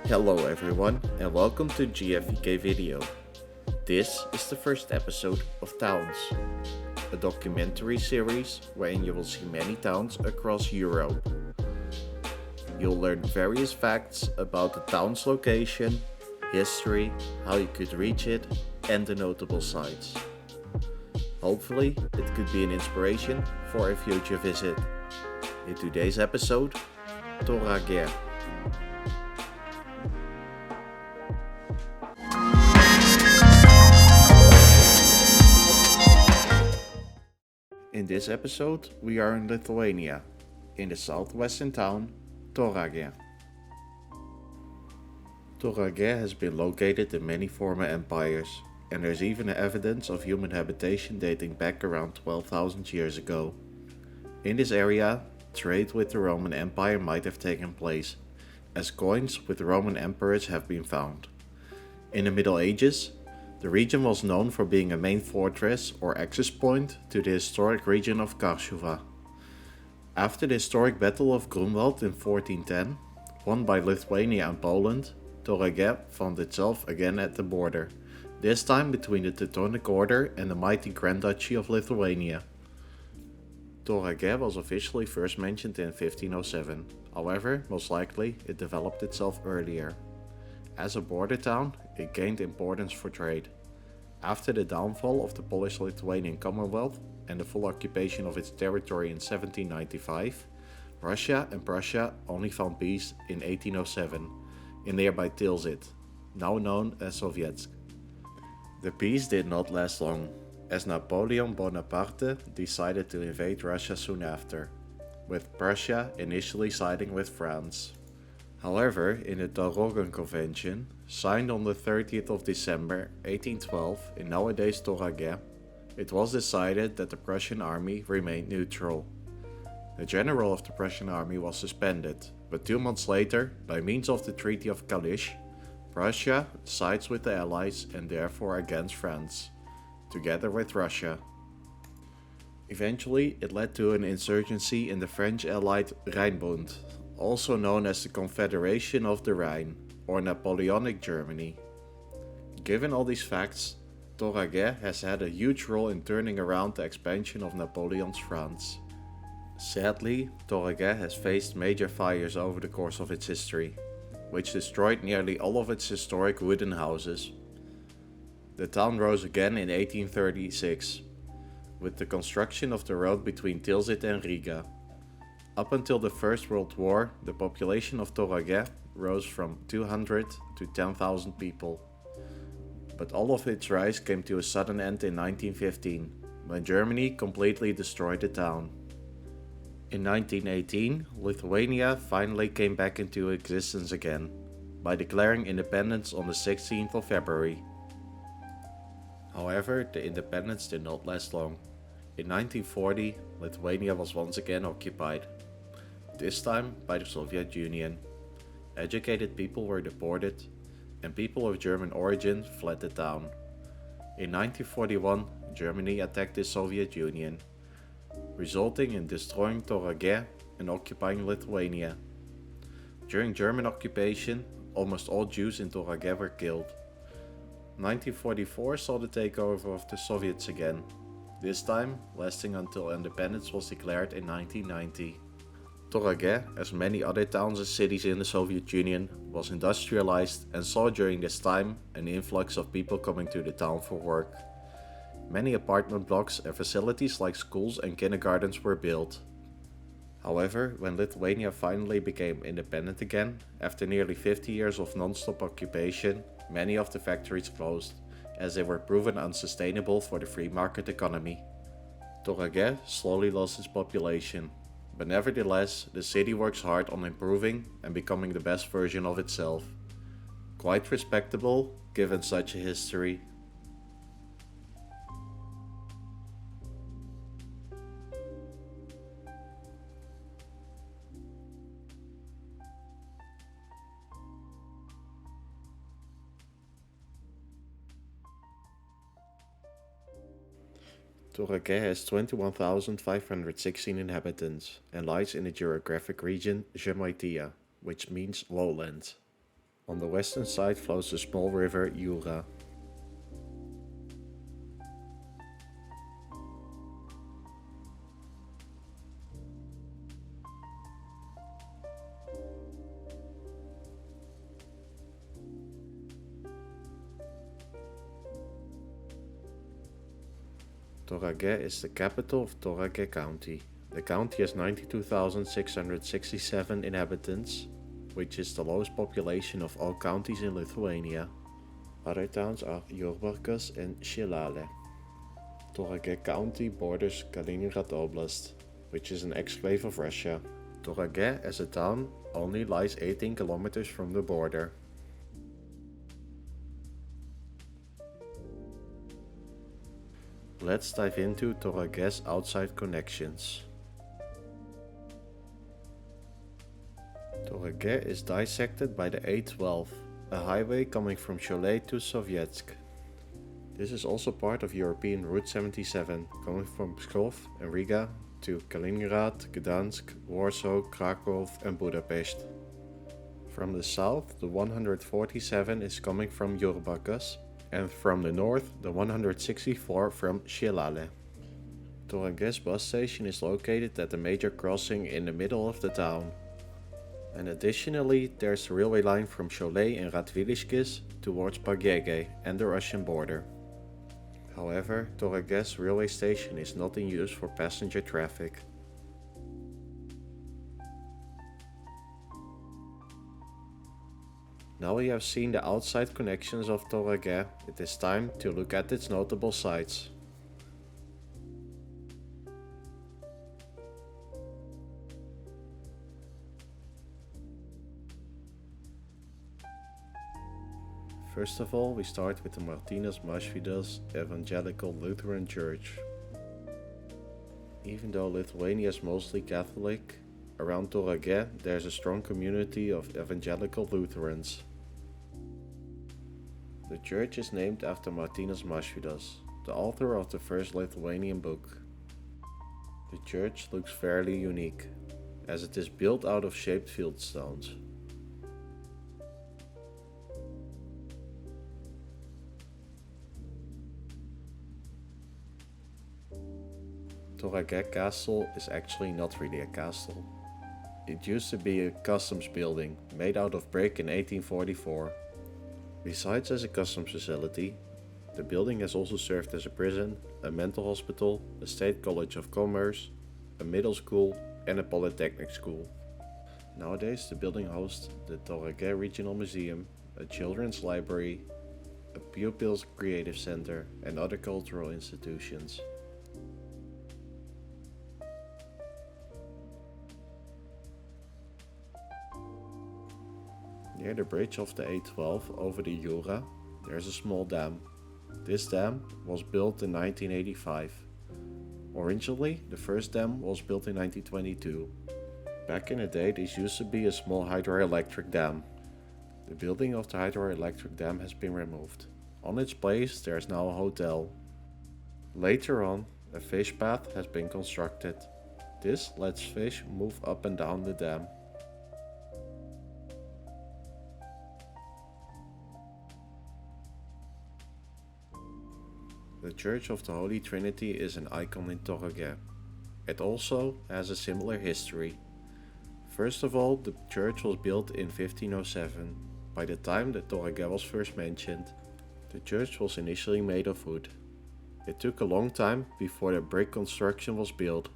Hello everyone and welcome to GFVK video. This is the first episode of Towns, a documentary series wherein you will see many towns across Europe. You'll learn various facts about the town's location, history, how you could reach it, and the notable sites. Hopefully it could be an inspiration for a future visit. In today's episode, Tauragė. In this episode, we are in Lithuania, in the southwestern town, Tauragė. Tauragė has been located in many former empires, and there's even evidence of human habitation dating back around 12,000 years ago. In this area, trade with the Roman Empire might have taken place, as coins with Roman emperors have been found. In the Middle Ages, the region was known for being a main fortress or access point to the historic region of Karsova. After the historic Battle of Grunwald in 1410, won by Lithuania and Poland, Tauragė found itself again at the border, this time between the Teutonic Order and the mighty Grand Duchy of Lithuania. Tauragė was officially first mentioned in 1507, however, most likely it developed itself earlier. As a border town, it gained importance for trade. After the downfall of the Polish-Lithuanian Commonwealth and the full occupation of its territory in 1795, Russia and Prussia only found peace in 1807, in nearby Tilsit, now known as Sovietsk. The peace did not last long, as Napoleon Bonaparte decided to invade Russia soon after, with Prussia initially siding with France. However, in the Tauragė Convention, signed on the 30th of December 1812 in nowadays Tauragė, it was decided that the Prussian army remained neutral. The general of the Prussian army was suspended, but 2 months later, by means of the Treaty of Kalisz, Prussia sides with the Allies and therefore against France, together with Russia. Eventually, it led to an insurgency in the French allied Rijnbond, also known as the Confederation of the Rhine, or Napoleonic Germany. Given all these facts, Tauragė has had a huge role in turning around the expansion of Napoleon's France. Sadly, Tauragė has faced major fires over the course of its history, which destroyed nearly all of its historic wooden houses. The town rose again in 1836, with the construction of the road between Tilsit and Riga. Up until the First World War, the population of Tauragė rose from 200 to 10,000 people. But all of its rise came to a sudden end in 1915, when Germany completely destroyed the town. In 1918, Lithuania finally came back into existence again, by declaring independence on the 16th of February. However, the independence did not last long. In 1940, Lithuania was once again occupied, this time by the Soviet Union. Educated people were deported, and people of German origin fled the town. In 1941, Germany attacked the Soviet Union, resulting in destroying Tauragė and occupying Lithuania. During German occupation, almost all Jews in Tauragė were killed. 1944 saw the takeover of the Soviets again, this time lasting until independence was declared in 1990. Tauragė, as many other towns and cities in the Soviet Union, was industrialized and saw during this time an influx of people coming to the town for work. Many apartment blocks and facilities like schools and kindergartens were built. However, when Lithuania finally became independent again, after nearly 50 years of non-stop occupation, many of the factories closed, as they were proven unsustainable for the free market economy. Tauragė slowly lost its population, but nevertheless, the city works hard on improving and becoming the best version of itself. Quite respectable given such a history. Tauragė has 21,516 inhabitants and lies in the geographic region Žemaitija, which means lowland. On the western side flows the small river Jūra. Tauragė is the capital of Tauragė County. The county has 92,667 inhabitants, which is the lowest population of all counties in Lithuania. Other towns are Jurbarkas and Šilalė. Tauragė County borders Kaliningrad Oblast, which is an exclave of Russia. Tauragė as a town only lies 18 kilometers from the border. Let's dive into Tauragė's outside connections. Tauragė is dissected by the A12, a highway coming from Cholet to Sovietsk. This is also part of European Route 77, coming from Pskov and Riga to Kaliningrad, Gdansk, Warsaw, Krakow and Budapest. From the south, the 147 is coming from Jurbarkas, and from the north, the 164 from Šilalė. Tauragė's bus station is located at the major crossing in the middle of the town. And additionally, there's a railway line from Cholet and Radviliškis towards Pagėgiai and the Russian border. However, Tauragė's railway station is not in use for passenger traffic. Now we have seen the outside connections of Tauragė, it is time to look at its notable sites. First of all, we start with the Martynas Mažvydas Evangelical Lutheran Church. Even though Lithuania is mostly Catholic, around Tauragė there is a strong community of evangelical Lutherans. The church is named after Martynas Mažvydas, the author of the first Lithuanian book. The church looks fairly unique, as it is built out of shaped fieldstones. Tauragė Castle is actually not really a castle. It used to be a customs building made out of brick in 1844. Besides as a customs facility, the building has also served as a prison, a mental hospital, a state college of commerce, a middle school and a polytechnic school. Nowadays the building hosts the Tauragė Regional Museum, a children's library, a pupils creative center and other cultural institutions. Near the bridge of the A12 over the Jūra, there is a small dam. This dam was built in 1985. Originally, the first dam was built in 1922. Back in the day, this used to be a small hydroelectric dam. The building of the hydroelectric dam has been removed. On its place, there is now a hotel. Later on, a fish path has been constructed. This lets fish move up and down the dam. The Church of the Holy Trinity is an icon in Tauragė. It also has a similar history. First of all, the church was built in 1507. By the time that Tauragė was first mentioned, the church was initially made of wood. It took a long time before the brick construction was built.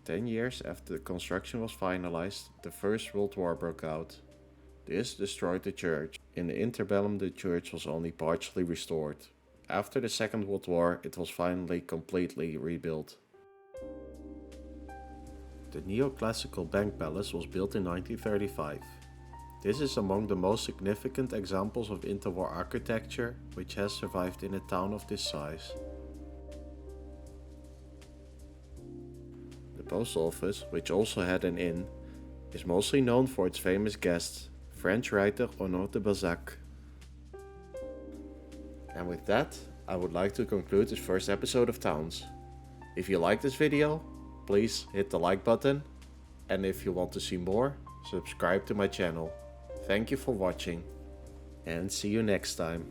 10 years after the construction was finalized, the First World War broke out. This destroyed the church. In the interbellum, the church was only partially restored. After the Second World War, it was finally completely rebuilt. The neoclassical Bank Palace was built in 1935. This is among the most significant examples of interwar architecture which has survived in a town of this size. The post office, which also had an inn, is mostly known for its famous guest, French writer Honoré de Balzac. And with that, I would like to conclude this first episode of Towns. If you like this video, please hit the like button, and if you want to see more, subscribe to my channel. Thank you for watching, and see you next time.